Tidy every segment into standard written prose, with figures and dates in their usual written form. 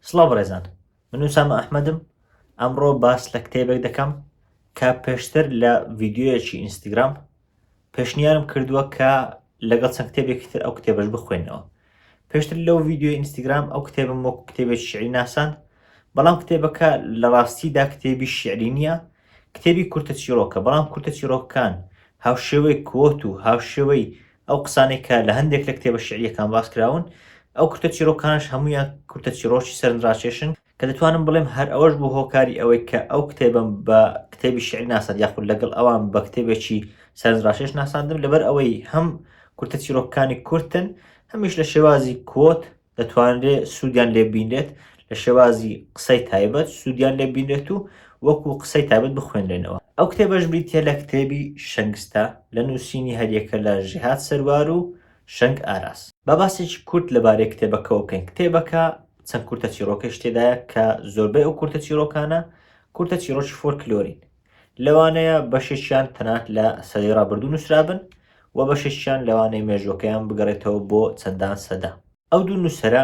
سڵاو ڕێزان، من وسامە ئەحمەدم. ئەمڕۆ باس لە کتێبێک دەکەم کە پێشتر لە ڤیدیۆیەکی ئینستاگرام پێشنیارم کردووە کە لەگەڵ چەند کتێبێکی تر ئەو کتێبەش بخوێنەوە. پێشتر لەو ڤیدیۆی ئینستاگرام ئەو کتێبم وەکو کتێبێکی شیعری ناساند، بەڵام کتێبەکە لە ڕاستیدا کتێبی شیعری نییە، کتێبی کورتە چیرۆکە. بەڵام کورتە چیرۆکەکان هاوشێوەی کۆت و هاوشێوەی ئەو قسانێک کە لە هەندێک لە کتێبە شیعریەکان باس کراون، ئەو کورتە چیرۆکانش هەمویان کورتە چیرۆکی سەرنجڕاکێشن کە دەتوانم بڵێم هەر ئەوەش بوو هۆکاری ئەوەی کە ئەو کتێبم بە کتێبی شیعری ناساند، یاخود لەگەڵ ئەوان بە کتێبێکی سەرنجڕاکێش ناساندم، لەبەر ئەوەی هەم کورتە چیرۆکەکانی کورتن، هەمیش لە شێوازی کۆت دەتوانرێت سوودیان لێ بینرێت، لە شێوازی قسەی تایبەت سوودیان لێ بینرێت و وەکو قسەی تایبەت بخوێنرێنەوە. ئەو کتێبەش بریتە لە کتێبی شەنگستە لە نووسینی هەریەکە لە ژیهاد سەروار و شەنگ ئاراس. با باسێکی کورت لەبارەی کتێبەکەەوە بکەین. کتێبەکە چەند کورتە چیرۆکەش تێدایە کە زۆربەی ئەو کورتە چیرۆکانە کورتە چیرۆکی فۆلکلۆرین. لەوانەیە بەشێکیان تەنات لە سەدەی ڕابردوو نووسرابن و بەشێکیان لەوانەیە مێژوەکەیان بگەڕێتەوە بۆ چەندان سەدا. ئەو دوو نووسەرە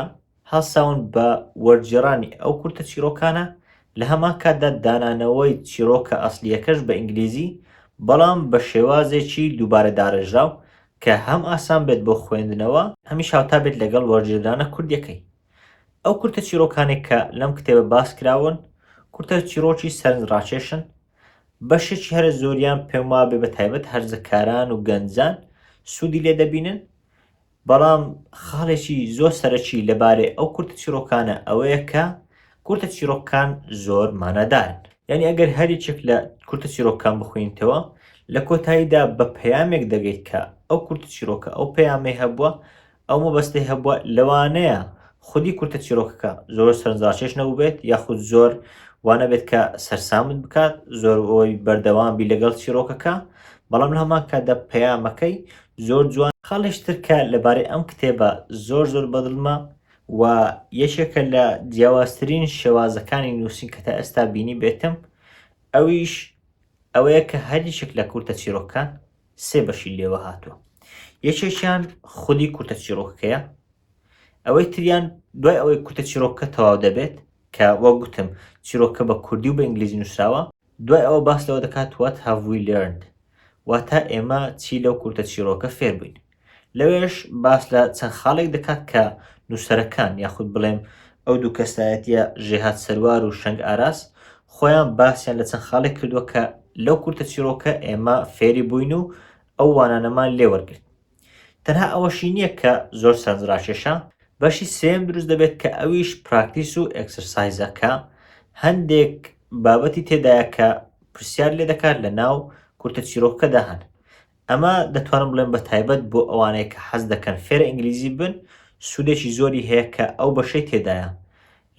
هەڵساون بە وەرگێڕانی ئەو کورتە چیرۆکانە، لە هەمان کاتدا دانانەوەی چیرۆکە ئەسلیەکەش بە ئینگلیزی، بەڵام بە شێوازێکی دووبارە داڕێژراو کە هەم ئاسان بێت بۆ خوێندنەوە، هەمیش هاوتا بێت لەگەڵ وەرگێڕانە کوردیەکەی. ئەو کورتە چیرۆکانێک کە لەم کتێبە باس کراون کورتە چیرۆکی سەرنجڕاکێشن، بەشێکی هەرە زۆریان پێم وا بێ بەتایبەت هەرزەکاران و گەنجان سوودی لێ دەبینن. بەڵام خاڵێکی زۆر سەرەکی لەبارەی ئەو کورتە چیرۆکانە ئەوەیە کە کورتە چیرۆکەکان زۆر مانەدارن. یعنی ئەگەر هەریەکێک لە کورتە چیرۆکەکان بخوێنیتەوە، لە کۆتاییدا بە پەیامێک دەگەیت کە ئەو کورتە چیرۆکە ئەو پەیامەی هەبووە، ئەو مەبەستەی هەبووە، لەوانەیە خودی کورتە چیرۆکەکە زۆر سەرنجڕاکێش نەبوو بێت، یاخود زۆر وانە بێت کە سەرسامت بکات، زۆر ئەوی بەردەوام بی لەگەڵ چیرۆکەکە، بەڵام لە هەمان کاتدا پەیامەکەی زۆر جوان. خاڵێشتر کە لەبارەی ئەم کتێبە زۆر بەدڵمە و یەکێکە لە جیاوازترین شێوازەکانی نووسین کە تا ئێستا بینی بێتم، ئەویش ئەوەیە کە هەریەکێک لە کورتە چیرۆکەکان سێ بەشی لێوە هاتووە. یەکێکیان خودی کورتە چیرۆکەکەیە، ئەوەی تریان دوای ئەوەی کورتە چیرۆکەکە تەواو دەبێت کە وەک گوتم چیرۆکە بە کوردی و بە ئینگلیزی نووسراوە، دوای ئەوە باس لەوە دەکات what have we learned، واتە ئێمە چی لەو کورتە چیرۆکە فێر بووین. لەوێش باس لە چەند خاڵێک دەکات کە نووسەرەکان یاخود بڵێم ئەو دوو کەسایەتیە ژێهاد سەروار و شەنگ ئاراس خۆیان باسییان لە چەند خاڵێک کردووە کە لەو کورتە چیرۆکە ئێمە فێری بووین و ئەو وانانەمان لێوەرگرت. تەنها ئەوەشی نییە کە زۆر سەرنجڕاکێشە، بەشی سێم دروست دەبێت کە ئەویش پراکتیس و ئەکسەرسایزەکە، هەندێک بابەتی تێدایە کە پرسیار لێ دەکات لە ناو کورتە چیرۆکەکەدا هەن. ئەمە دەتوانم بڵێم بە تایبەت بۆ ئەوانەیە کە حەز دەکەن فێرە ئینگلیزی بن، سوودێکی زۆری هەیە کە ئەو بەشەی تێدایە.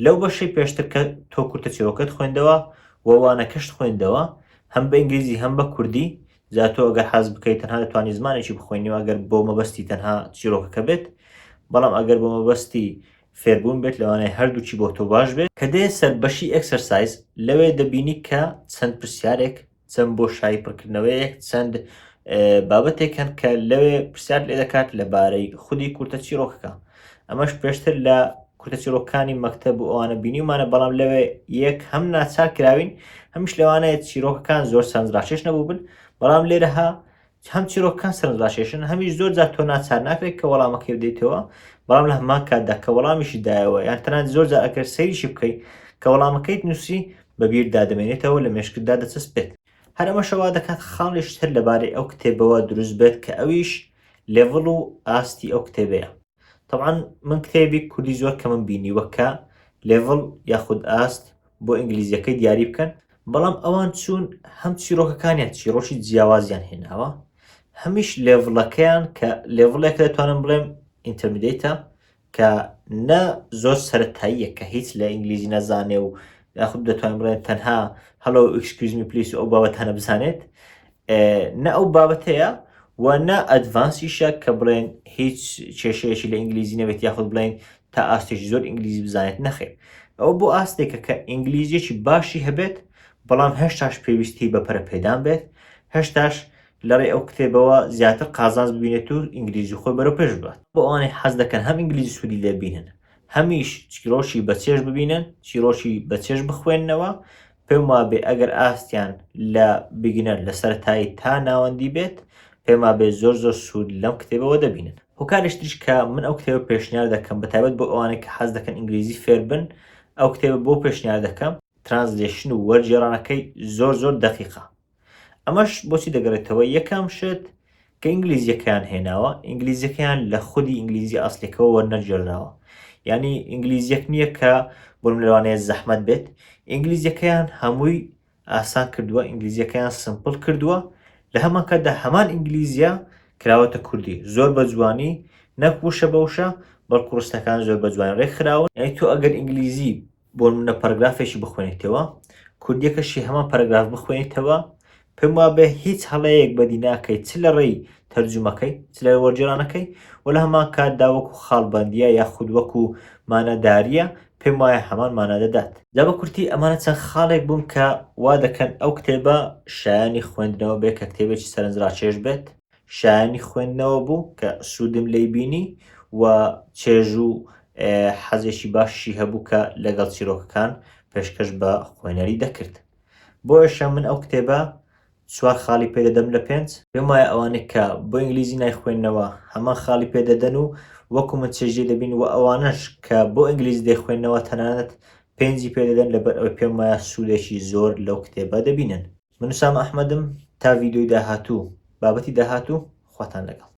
لەو بەشەی پێشتر کە تۆ کورتە چیرۆکەت خوێندەوە و وانەکەشت خوێندەوە، هەم بە ئینگلیزی هەم بە کوردی، جا تۆ ئەگەر حەز بکەیت تەنها دەتوانانی زمانێکی بخوێنیەوە ئەگەر بۆ مەبەستی تەنها چیرۆکەکە بێت، بەڵام ئەگەر بۆ مەبەستی فێربوون بێت لەوانەیە هەردووچی بۆ تۆ باش بێت. کە دێ سەر بەشی ئەکسەرسایز، لەوێ دەبینی کە چەند پرسیارێک، چەند بۆ شای پڕکردنەوەیەک، چەند بابەتێکن کە لەوێ پرسیار لێ دەکات لەبارەی خودی کورتە چیرۆکەکە. ئەمەش پێشتر لە کورتە چیرۆکەکانی مەکتەب و ئەوانە بینیمانە، بەڵام لەوێ یەک هەم ناچار کراوین، هەمیش لەوانەیە چیرۆکەکان زۆر سەرنجڕاکێش نەبوو بن، بەڵام لێرەها هەم چیرۆکەکان سەرنجڕاکێشن، هەمیش زۆر جار تۆ ناچار ناکرێت کە وەڵامەکەی بدەیتەوە، بەڵام لە هەمان کاتدا کە وەڵامیشی دایەوە یان تەنانەت زۆر جار ئەگەر سەیریشی بکەیت کە وەڵامەکەیت نووسی بەبیر دادەمێنێتەوە، لە مێشکتدا دەچەسپێت. هەر ئەمەشەوا دەکات خاڵێشتر لەبارەی ئەو کتێبەوە دروست بێت کە ئەویش لێڤڵ و ئاستی ئەو کتێبەیە. طبعاً من کتێبی کوردی زۆر کە من بینیوە کە لێڤڵ یاخود ئاست بۆ ئینگلیزیەکەی دیاری بکەن، بەڵام ئەوان چوون هەم چیرۆکەکانیان چیرۆکی جیاوازیان هێناوە، هەمیش لێڤڵەکەیان کە لێڤڵێک دەتوانم بڵێم ئینتەرمیدیێتە، کە نە زۆر سەرەتاییە کە هیچ لە ئینگلیزی نەزانێ و یاخود دەتوانین بڵێن تەنها هەڵۆ ئەکسکیوز می پلیس و ئەو بابەت هەنە بزانێت، نە ئەو بابەتەیە و نە ئەدڤانسیشە کە بڵێن هیچ کێشەیەکی لە ئینگلیزی نەبێت، یاخود بڵێن تا ئاستێکی زۆر ئینگلیزی بزانێت. نەخێر، ئەو بۆ ئاستێکە کە ئینگلیزیەکی باشی هەبێت، بەڵام هێشتاش پێویستی بە پەرەپێدان بێت، هێشتاش لەڕێ ئەو کتێبەوە زیاتر قازانج ببینێت و ئینگلیزی خۆی بەرەو پێش بات. بۆ ئەوانەی حەز دەکەن هەم ئینگلیزی سوودی لێ بینن، هەمیش چیرۆشی بە چێژ ببینن چیرۆشی بە چێژ بخوێننەوە پێم وابێ ئەگەر ئاستیان لە بگنەر لە سەرەتایی تا ناوەندی بێت پێم وابێ زۆر سوود لەم کتێبەوە دەبینن. هۆکارێک تریش کە من ئەو کتێبە پێشنیار دەکەم بەتایبەت بۆ ئەوانەی کە حەز دەکەن ئینگلیزی فێر بن ئەو کتێبە بۆ پێشنیار دەکەم ترانسلیشن و وەرگێڕانەکەی زۆر دەقیقە. ئەمەش بۆچی دەگەڕێتەوە یەکەم شت کە ئینگلیزیەکەیان هێناوە ئینگلیزیەکەیان لە خودی ئینگلیزی ئەسلێکەوە وەرنەگێڕاوە یعنی ئینگلیزیەک نییە کە بۆم لەوانەیە زەحمەت بێت ئینگلیزیەکەیان هەمووی ئاسان کردووە ئینگلیزیەکەیان سمپڵ کردووە لە هەمان کاتدا هەمان ئینگلیزیە کراوەتە کوردی زۆر بە جوانی نەک وشە بەوشە بەڵکو ڕستەکان زۆر بە جوان ڕێکخراون یعنی تۆ ئەگەر ئینگلیزی بۆ منە پەرگرافێکی بخوێنیتەوە کوردیەکەشی هەمان پەرگراف بخوێنیتەوە پێم وابێ هیچ هەڵەیەک بەدی ناکەیت چ لە ڕێی تەرجمەکەی چ لە وەرگێڕانەکەی و لە هەمان کاتدا وەکو خاڵبەندیە یاخود وەکو مانەداریە پێم وایە هەمان مانە دەدات. جا بە کورتی ئەمانە چەند خاڵێک بوون کە وا دەکەن ئەو کتێبە شایانی خوێندنەوە بێ کە کتێبێکی سەرنجڕاکێش بێت شایانی خوێندنەوە بوو کە سوودم لێی بینی و چێژ و حەزێکی باشی هەبوو کە لەگەڵ چیرۆکەکان پێشکەش بە خوێنەری دەکرد. بۆ ئێشە من ئەو کتێبە 4 خاڵی پێدەدەم لە 5 پێم وایە ئەوانەی کە بۆ ئینگلیزی نایخوێندنەوە هەمان خاڵی پێدەدەن و وەکو من چێژێ دەبین و ئەوانش کە بۆ ئینگلیزی دەیخوێندنەوە تەنانەت 5 پێدەدەن لەبەر ئەوەی پێم وایە سوودێکی زۆر لەو کتێبە دەبینن. من سام ئەحمەدم تا ڤیدیۆی داهاتوو بابەتی داهاتوو خواتان لەگەڵ.